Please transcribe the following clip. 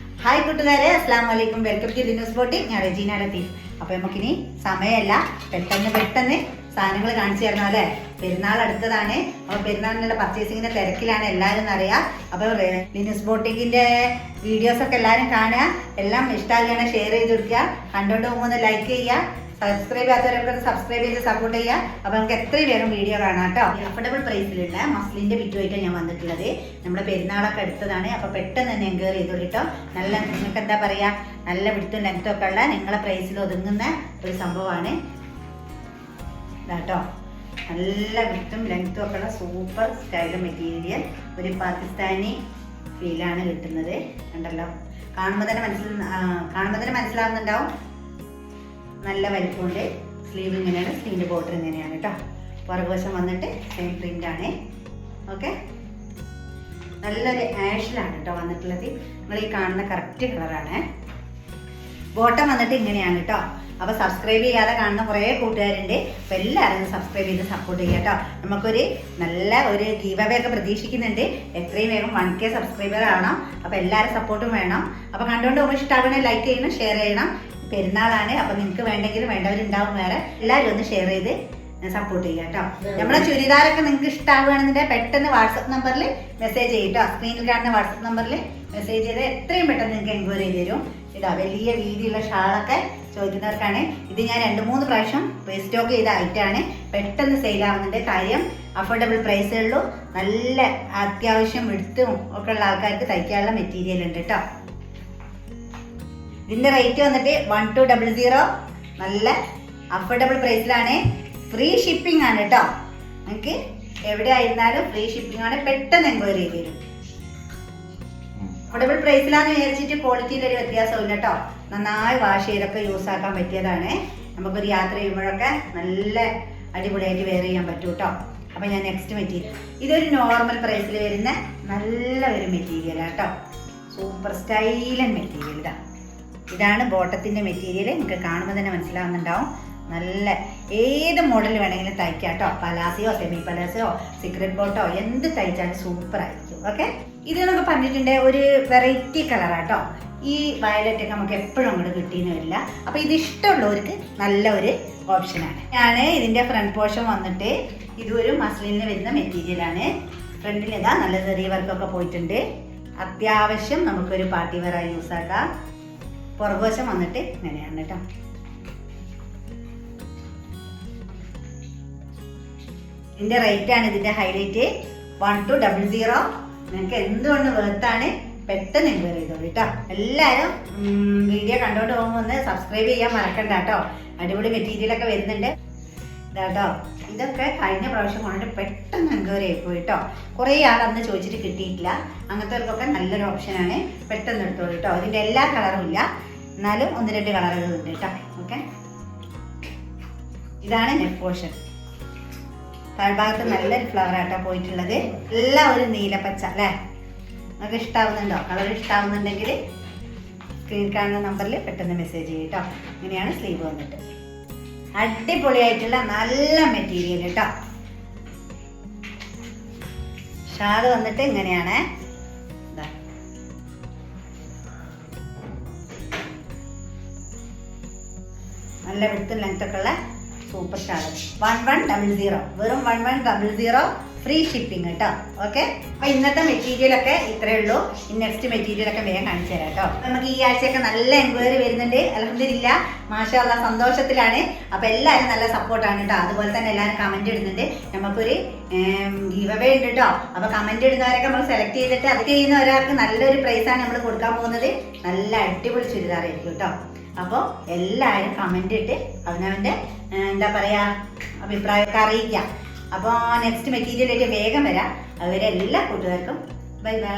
Hi കൂട്ടുകാരെ, അസ്സാം വലൈക്കും. Welcome to Linus boutique. ഞാൻ റെജീന ലത്തീഫ്. അപ്പോൾ നമുക്കിനി സമയമല്ല, പെട്ടെന്ന് സാധനങ്ങൾ കാണിച്ചു തരണം അല്ലേ. പെരുന്നാൾ അടുത്തതാണ്. അപ്പോൾ പെരുന്നാളിനുള്ള പർച്ചേസിങ്ങിൻ്റെ തിരക്കിലാണ് എല്ലാവരും എന്നറിയാം. അപ്പോൾ ലിനൂസ് ബോട്ടിക്കിൻ്റെ വീഡിയോസൊക്കെ എല്ലാവരും കാണുക. എല്ലാം ഇഷ്ടമാകുകയാണ് ഷെയർ ചെയ്ത് കൊടുക്കുക. കണ്ടോണ്ട് പോകുമ്പോൾ ലൈക്ക് ചെയ്യുക. സബ്സ്ക്രൈബ് ചെയ്യാത്തവരൊക്കെ സബ്സ്ക്രൈബ് ചെയ്ത് സപ്പോർട്ട് ചെയ്യുക. അപ്പോൾ നമുക്ക് എത്രയും വേഗം വീഡിയോ കാണാം കേട്ടോ. അഫോർഡബിൾ പ്രൈസിലുള്ള മസ്ലിൻ്റെ ബിറ്റുമായിട്ടാണ് ഞാൻ വന്നിട്ടുള്ളത്. നമ്മുടെ പെരുന്നാളൊക്കെ അടുത്തതാണ്. അപ്പോൾ പെട്ടെന്ന് തന്നെ എൻക്വയറി ചെയ്തോളൂ കേട്ടോ. നല്ല നിങ്ങൾക്ക് എന്താ പറയുക, നല്ല പിടുത്തും ലെങ്ത്തും ഒക്കെ ഉള്ള നിങ്ങളെ പ്രൈസിൽ ഒതുങ്ങുന്ന ഒരു സംഭവമാണ് ഇതാട്ടോ. നല്ല പിടുത്തും ലെങ്ത്തും ഒക്കെ ഉള്ള സൂപ്പർ സ്റ്റൈൽ മെറ്റീരിയൽ. ഒരു പാകിസ്ഥാനി ഫീലാണ് കിട്ടുന്നത്. കണ്ടല്ലോ, കാണുമ്പോൾ തന്നെ മനസ്സിലാവുന്നുണ്ടാവും. നല്ല വലിപ്പമുണ്ട്. സ്ലീവ് ഇങ്ങനെയാണ്, സ്ലീവിൻ്റെ ബോർഡർ ഇങ്ങനെയാണ് കേട്ടോ. പുറകുവശം വന്നിട്ട് സെയിം പ്രിൻ്റാണ്. ഓക്കെ, നല്ലൊരു ആഷിലാണ് കേട്ടോ വന്നിട്ടുള്ളത്. നിങ്ങൾ ഈ കാണുന്ന കറക്റ്റ് കളറാണ്. ബോട്ടം വന്നിട്ട് ഇങ്ങനെയാണ് കേട്ടോ. അപ്പോൾ സബ്സ്ക്രൈബ് ചെയ്യാതെ കാണുന്ന കുറേ കൂട്ടുകാരുണ്ട്. അപ്പോൾ എല്ലാവരും സബ്സ്ക്രൈബ് ചെയ്ത് സപ്പോർട്ട് ചെയ്യുക കേട്ടോ. നമുക്കൊരു നല്ല ഒരു ഗീവ് അവേ ഒക്കെ പ്രതീക്ഷിക്കുന്നുണ്ട്. എത്രയും വേഗം 1K സബ്സ്ക്രൈബർ ആവണം. അപ്പോൾ എല്ലാവരും സപ്പോർട്ടും വേണം. അപ്പോൾ കണ്ടുകൊണ്ട് പോകുമ്പോൾ ഇഷ്ടമാകണേ ലൈക്ക് ചെയ്യണം, ഷെയർ ചെയ്യണം. പെരുന്നാളാണ്. അപ്പോൾ നിങ്ങൾക്ക് വേണ്ടെങ്കിലും വേണ്ടവരുണ്ടാവും വേറെ. എല്ലാവരും ഒന്ന് ഷെയർ ചെയ്ത് സപ്പോർട്ട് ചെയ്യുക കേട്ടോ. നമ്മുടെ ചുരിദാറൊക്കെ നിങ്ങൾക്ക് ഇഷ്ടമാവുകയാണെന്നുണ്ടെങ്കിൽ പെട്ടെന്ന് വാട്സപ്പ് നമ്പറിൽ മെസ്സേജ് ചെയ്യും കേട്ടോ. സ്ക്രീനിൽ കാണുന്ന വാട്സപ്പ് നമ്പറിൽ മെസ്സേജ് ചെയ്ത് എത്രയും പെട്ടെന്ന് നിങ്ങൾക്ക് എൻക്വയറി ചെയ്ത് തരും. ഇതാ വലിയ വീതിയുള്ള ഷാളൊക്കെ ചോദിക്കുന്നവർക്കാണ്. ഇത് ഞാൻ 2-3 പ്രാവശ്യം റീസ്റ്റോക്ക് ചെയ്ത ഐറ്റാണ്. പെട്ടെന്ന് സെയിലാവുന്നുണ്ട്. കാര്യം അഫോർഡബിൾ പ്രൈസേ ഉള്ളൂ. നല്ല അത്യാവശ്യം എടുത്തും ഒക്കെ ഉള്ള ആൾക്കാർക്ക് തയ്ക്കാനുള്ള മെറ്റീരിയൽ ഉണ്ട് കേട്ടോ. ഇതിൻ്റെ റേറ്റ് വന്നിട്ട് 1200. നല്ല അഫോർഡബിൾ പ്രൈസിലാണ്. ഫ്രീ ഷിപ്പിംഗ് ആണ് കേട്ടോ. നിങ്ങൾക്ക് എവിടെ ആയിരുന്നാലും ഫ്രീ ഷിപ്പിംഗ് ആണ്. പെട്ടെന്ന് എൻക്വയറി ചെയ്ത് തരും. അഫോർഡബിൾ പ്രൈസിലാന്ന് വിചാരിച്ചിട്ട് ക്വാളിറ്റിയിൽ ഒരു വ്യത്യാസമില്ല കേട്ടോ. നന്നായി വാഷ് ചെയ്തൊക്കെ യൂസ് ആക്കാൻ പറ്റിയതാണ്. നമുക്കൊരു യാത്ര ചെയ്യുമ്പോഴൊക്കെ നല്ല അടിപൊളിയായിട്ട് വെയർ ചെയ്യാൻ പറ്റും കേട്ടോ. അപ്പം ഞാൻ നെക്സ്റ്റ് മെറ്റീരിയൽ, ഇതൊരു നോർമൽ പ്രൈസിൽ വരുന്ന നല്ല ഒരു മെറ്റീരിയലാണ് കേട്ടോ. സൂപ്പർ സ്റ്റൈലൻ മെറ്റീരിയൽ. ഇതാണ് ബോട്ടത്തിൻ്റെ മെറ്റീരിയൽ. നിങ്ങൾക്ക് കാണുമ്പോൾ തന്നെ മനസ്സിലാവുന്നുണ്ടാവും. നല്ല ഏത് മോഡൽ വേണമെങ്കിലും തയ്ക്കാം കേട്ടോ. പലാസയോ സെമി പലാസയോ സീക്രട്ട് ബോട്ടോ എന്ത് തയ്ച്ചാലും സൂപ്പർ ആയിരിക്കും. ഓക്കെ, ഇത് നമുക്ക് പറഞ്ഞിട്ടുണ്ട് ഒരു വെറൈറ്റി കളറാട്ടോ. ഈ വയലറ്റ് ഒക്കെ നമുക്ക് എപ്പോഴും അങ്ങോട്ട് കിട്ടിയെന്ന് വരില്ല. അപ്പോൾ ഇത് ഇഷ്ടമുള്ളവർക്ക് നല്ല ഒരു ഓപ്ഷനാണ്. ഞാൻ ഇതിൻ്റെ ഫ്രണ്ട് പോർഷൻ വന്നിട്ട് ഇതൊരു മസ്ലിനിൽ വരുന്ന മെറ്റീരിയലാണ്. ഫ്രണ്ടിൽ ഇതാ നല്ല ചെറിയ വർക്കൊക്കെ പോയിട്ടുണ്ട്. അത്യാവശ്യം നമുക്കൊരു പാർട്ടി വെയറായി യൂസ് ആക്കാം. പുറകുവശം വന്നിട്ട് ഇങ്ങനെയാണ് കേട്ടോ. ഇതിൻ്റെ റേറ്റ് ആണ് ഇതിൻ്റെ ഹൈലൈറ്റ്. 1200. നിങ്ങൾക്ക് എന്തുകൊണ്ട് വേർത്താണ്. പെട്ടെന്ന് എൻക്വയറി ചെയ്തോളൂ കേട്ടോ. എല്ലാവരും വീഡിയോ കണ്ടോണ്ട് പോകുമ്പോൾ ഒന്ന് സബ്സ്ക്രൈബ് ചെയ്യാൻ മറക്കണ്ട കേട്ടോ. അടിപൊളി മെറ്റീരിയലൊക്കെ വരുന്നുണ്ട് ഇതാട്ടോ. ഇതൊക്കെ കഴിഞ്ഞ പ്രാവശ്യം കൊണ്ടിട്ട് പെട്ടെന്ന് എൻക്വയറി ആയിപ്പോയി കേട്ടോ. കുറേ ആൾ അന്ന് ചോദിച്ചിട്ട് കിട്ടിയിട്ടില്ല. അങ്ങനത്തെവർക്കൊക്കെ നല്ലൊരു ഓപ്ഷനാണ്. പെട്ടെന്ന് എടുത്തോളൂ കേട്ടോ. ഇതിൻ്റെ എല്ലാ കളറും ഇല്ല, എന്നാലും 1-2 കളറുകൾ ഉണ്ട് കേട്ടോ. ഓക്കെ, ഇതാണ് നെക്ക് പോർഷൻ. താഴ്ഭാഗത്ത് നല്ലൊരു ഫ്ലവർ ആയിട്ടാണ് പോയിട്ടുള്ളത്. എല്ലാം ഒരു നീലപ്പച്ച അല്ലേ. നിങ്ങൾക്ക് ഇഷ്ടാവുന്നുണ്ടോ? കളർ ഇഷ്ടാവുന്നുണ്ടെങ്കിൽ സ്ക്രീൻ കാണുന്ന നമ്പറിൽ പെട്ടെന്ന് മെസ്സേജ് ചെയ്യും കേട്ടോ. ഇങ്ങനെയാണ് സ്ലീവ് വന്നിട്ട്. അടിപൊളിയായിട്ടുള്ള നല്ല മെറ്റീരിയൽ കേട്ടോ. ഷാൾ വന്നിട്ട് ഇങ്ങനെയാണ്. നല്ല വിടുത്തും ലെങ്ത്തൊക്കെ ഉള്ള സൂപ്പർ ഷാൾ. 1100. വെറും 1100 ഫ്രീ ഷിപ്പിംഗ് കേട്ടോ. ഓക്കെ, അപ്പോൾ ഇന്നത്തെ മെറ്റീരിയലൊക്കെ ഇത്രയേ ഉള്ളൂ. നെക്സ്റ്റ് മെറ്റീരിയലൊക്കെ വേഗം കാണിച്ചു തരാം കേട്ടോ. നമുക്ക് ഈ ആഴ്ചയൊക്കെ നല്ല എൻക്വയറി വരുന്നുണ്ട്. അൽഹംദുലില്ലാ, മാഷാ അല്ലാഹ്, സന്തോഷത്തിലാണ്. അപ്പോൾ എല്ലാവരും നല്ല സപ്പോർട്ടാണ് കേട്ടോ. അതുപോലെ തന്നെ എല്ലാവരും കമൻറ്റ് ഇടുന്നുണ്ട്. നമുക്കൊരു ഗീവ് അവേ ഉണ്ട് കേട്ടോ. അപ്പോൾ കമൻറ്റ് ഇടുന്നവരൊക്കെ നമ്മൾ സെലക്ട് ചെയ്തിട്ട് അത് ചെയ്യുന്ന ഒരാൾക്ക് നല്ലൊരു പ്രൈസാണ് നമ്മൾ കൊടുക്കാൻ പോകുന്നത്. നല്ല അടിപൊളി ചുരിദാറായിരിക്കും കേട്ടോ. അപ്പോൾ എല്ലാവരും കമൻ്റ് ഇട്ട് അവനവൻ്റെ എന്താ പറയുക അഭിപ്രായമൊക്കെ അറിയിക്കാം. അപ്പോൾ നെക്സ്റ്റ് മെറ്റീരിയലായിട്ട് വേഗം വരാം. അതുവരെ എല്ലാ കൂട്ടുകാർക്കും ബൈ ബൈ.